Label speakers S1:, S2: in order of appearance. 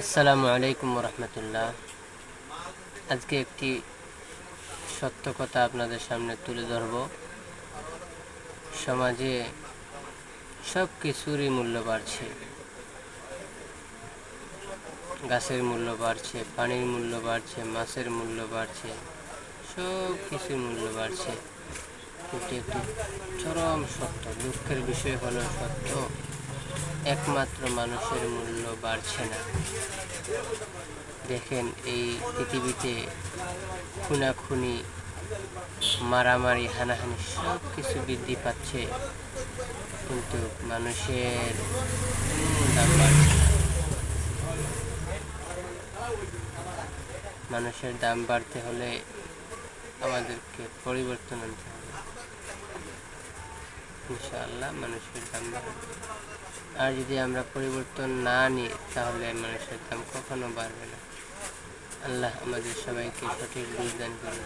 S1: আসসালামু আলাইকুম রহমতুল্লাহ। আজকে একটি সত্য কথা আপনাদের সামনে তুলে ধরব। সমাজে সব কিছুরই মূল্য বাড়ছে। গাছের মূল্য বাড়ছে, পানির মূল্য বাড়ছে, মাছের মূল্য বাড়ছে, সব কিছুর মূল্য বাড়ছে। কিন্তু একটি চরম সত্য, দুঃখের বিষয় হলো সত্য, একমাত্র মানুষের মূল্য বাড়ছে না। দেখেন, এই পৃথিবীতে খুনাখুনি, মারামারি, হানাহানি সব কিছু বৃদ্ধি পাচ্ছে, কিন্তু মানুষের দাম বাড়ছে না। মানুষের দাম বাড়তে হলে আমাদেরকে পরিবর্তন আনতে হবে। ইনশাআল্লাহ মানুষের দাম বাড়বে। আর যদি আমরা পরিবর্তন না আনি, তাহলে মানুষের দাম কখনো বাড়বে না। আল্লাহ আমাদের সবাইকে সঠিক বুঝ দান করুন।